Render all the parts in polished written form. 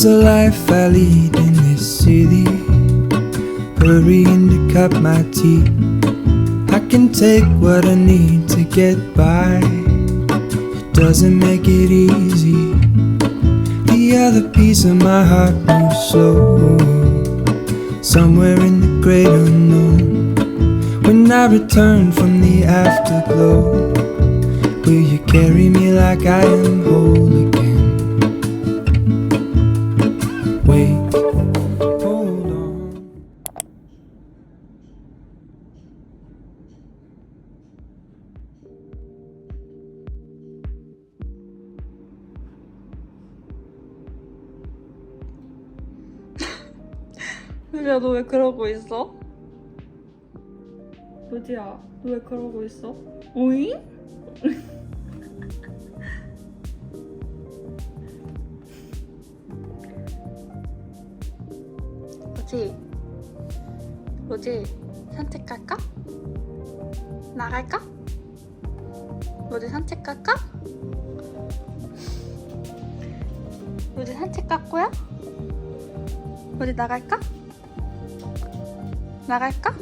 is the life I lead in this city, hurrying to cut my teeth. I can take what I need to get by, it doesn't make it easy. The other piece of my heart moves slow, somewhere in the great unknown. When I return from the afterglow, will you carry me like I am whole again? Wait, hold on. 루지야, 너 왜 그러고 있어? 루지야, 너 왜 그러고 있어? 오잉? 로지, 산책 갈까? 나갈까? 로지 산책 갈까? 로지 산책 갈 거야? 로지 나갈까? 나갈까?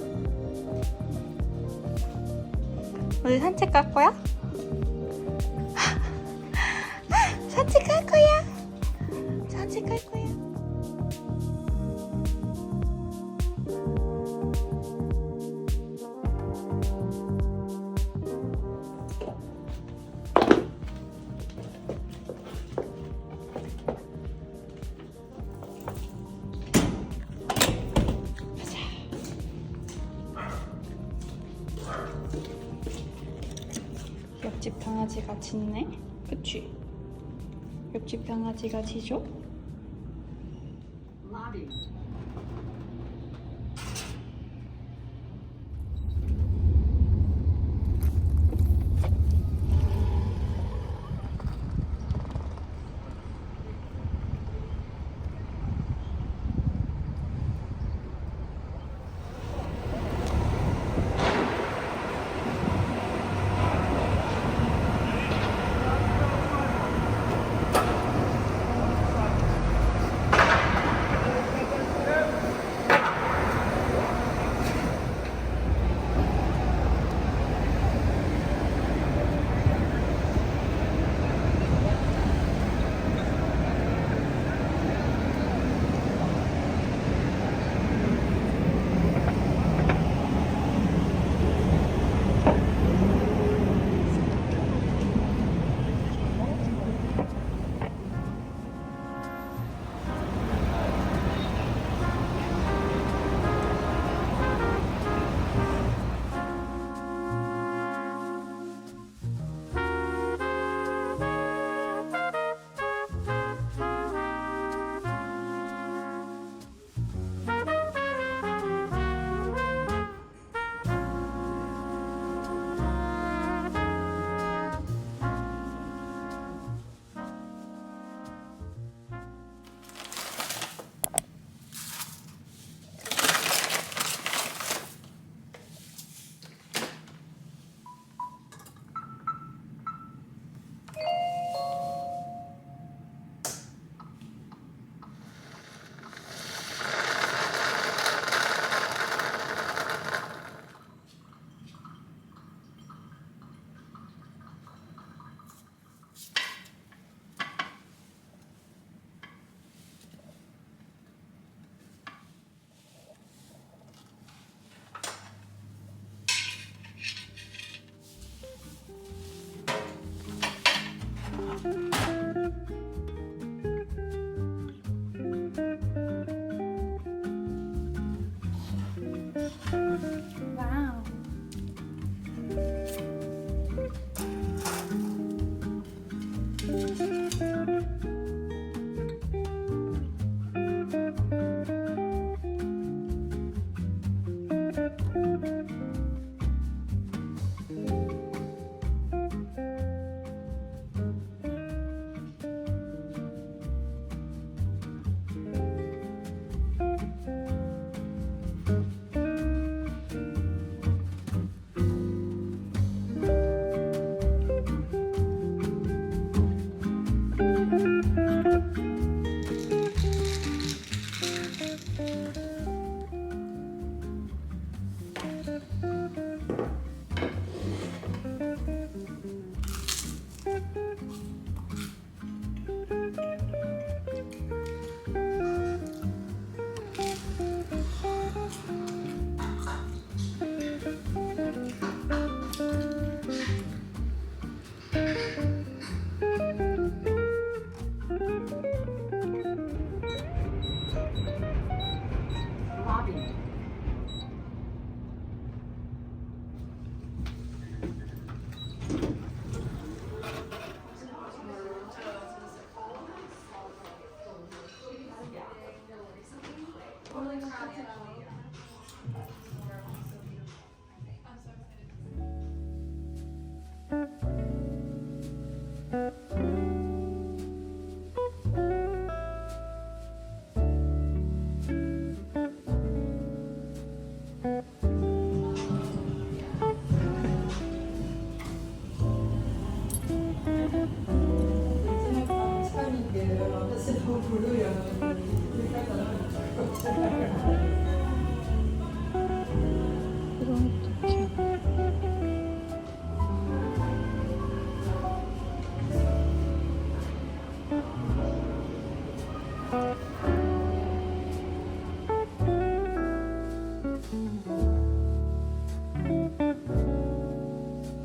로지 산책 갈 거야? 산책 갈 거야? 산책 갈 거야? 옆집 강아지가 짖네? 그치? 옆집 강아지가 짖어? 말이.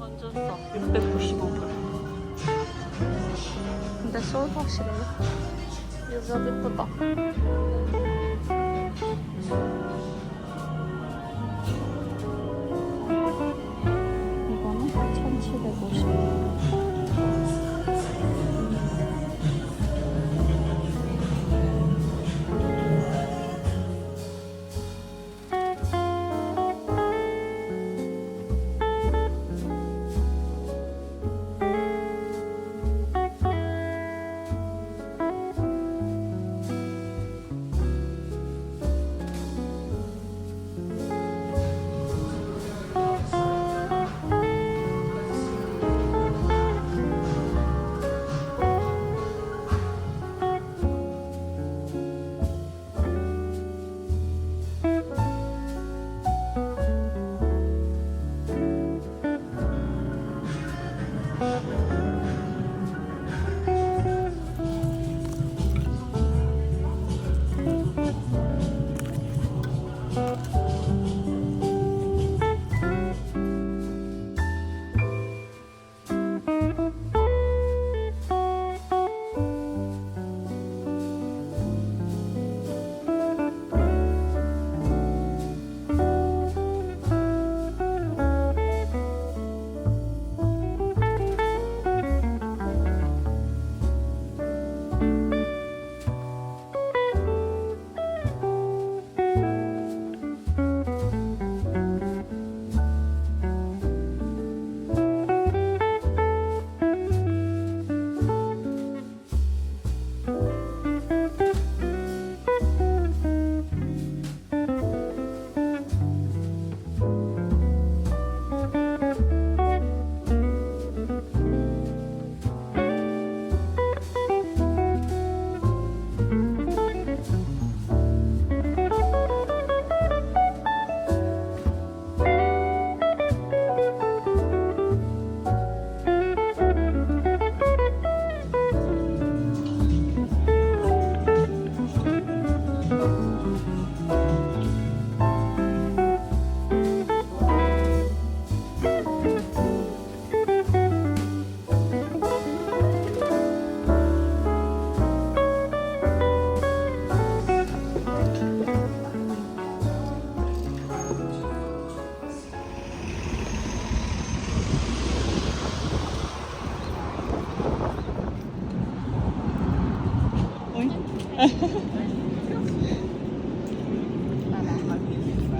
완전 싸. 695불. 근데 솔 확실해. 여자 예쁘다. 이거는 1750.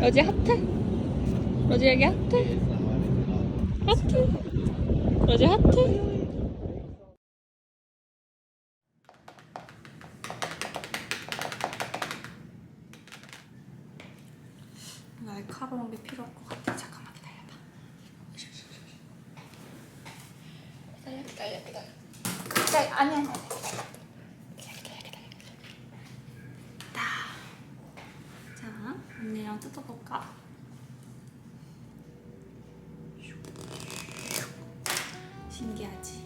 로지 하트? 로지 여기 하트? 하트? 로지 하트? 날카로운 게 필요할 것 같아. 잠깐만 기다려봐. 기다려. 아니. 자, 언니랑 뜯어볼까? 신기하지?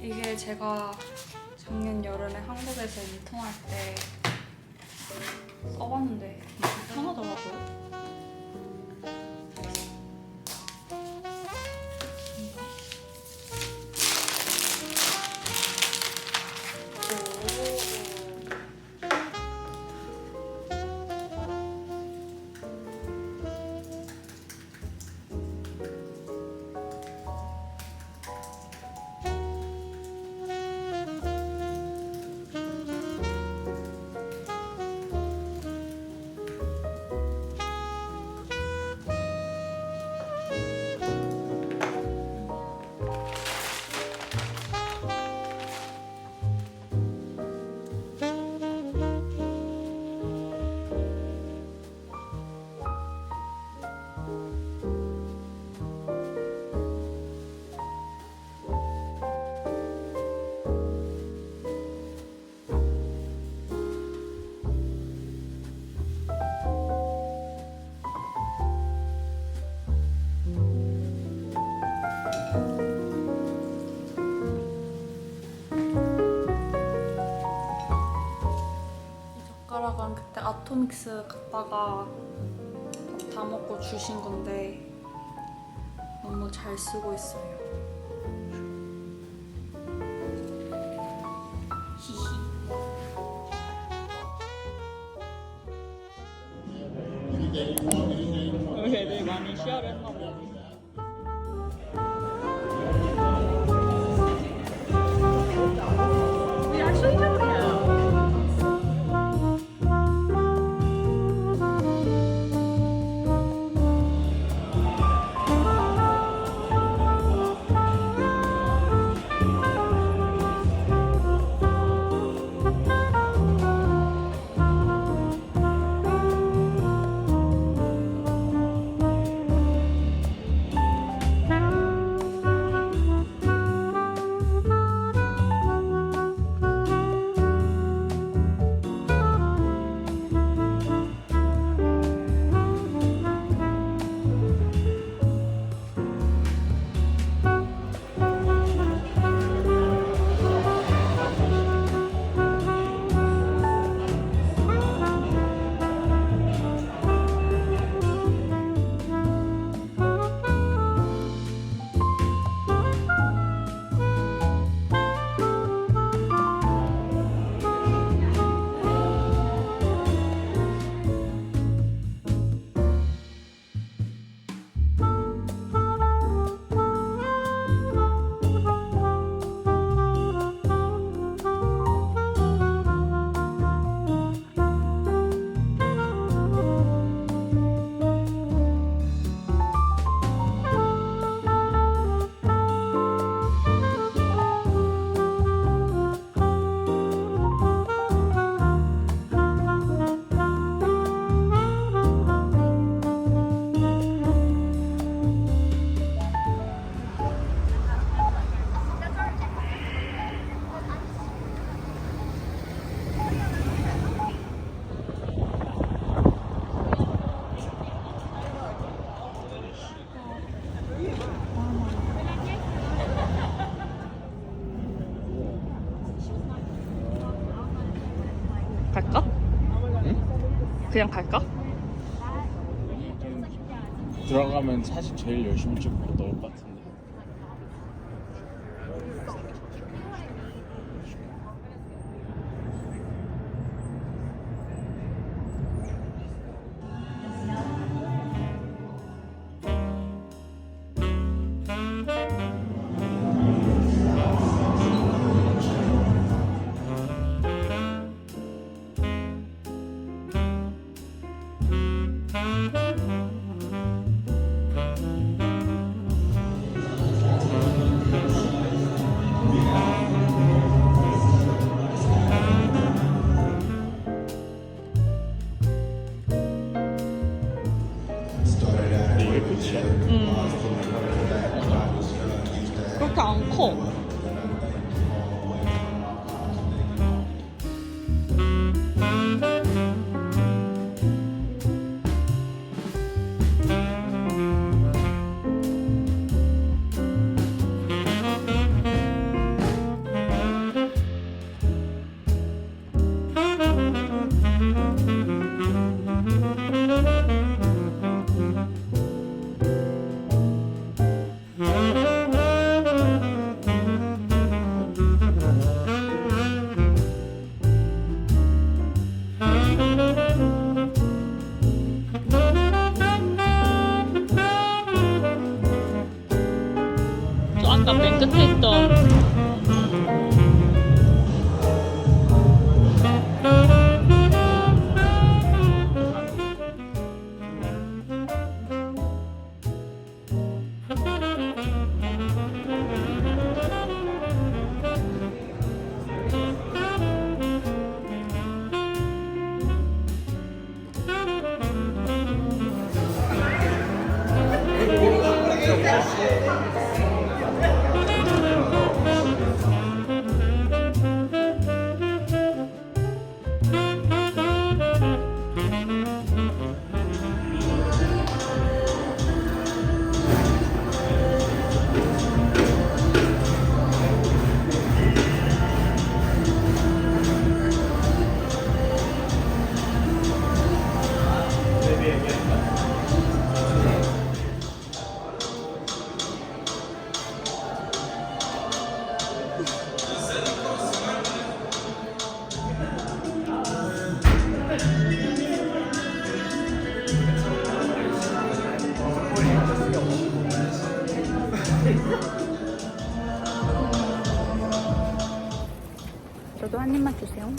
이게 제가 작년 여름에 한국에서 유통할 때 써봤는데 편하더라고요. 젓가락은 그때 아토믹스 갔다가 밥 다 먹고 주신 건데 너무 잘 쓰고 있어요. 히히. 여기 애들이 많이 시야를 했나 봐. 갈까? 응? 그냥 갈까? 들어가면 사실 제일 열심히 찍고 넣을 것 같은데. 그렇게 안 커. 끝에 있던 저도 한 입만 주세요.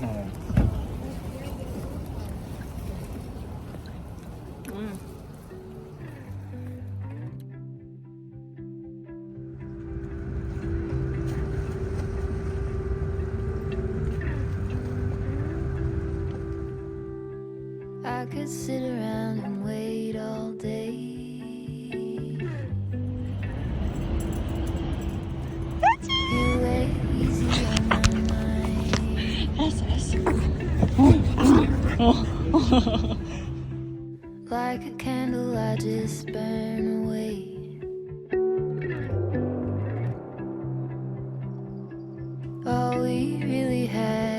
I could sit around and wait all day. You lay easy on my mind. Like a candle, I just burn away. All we really had.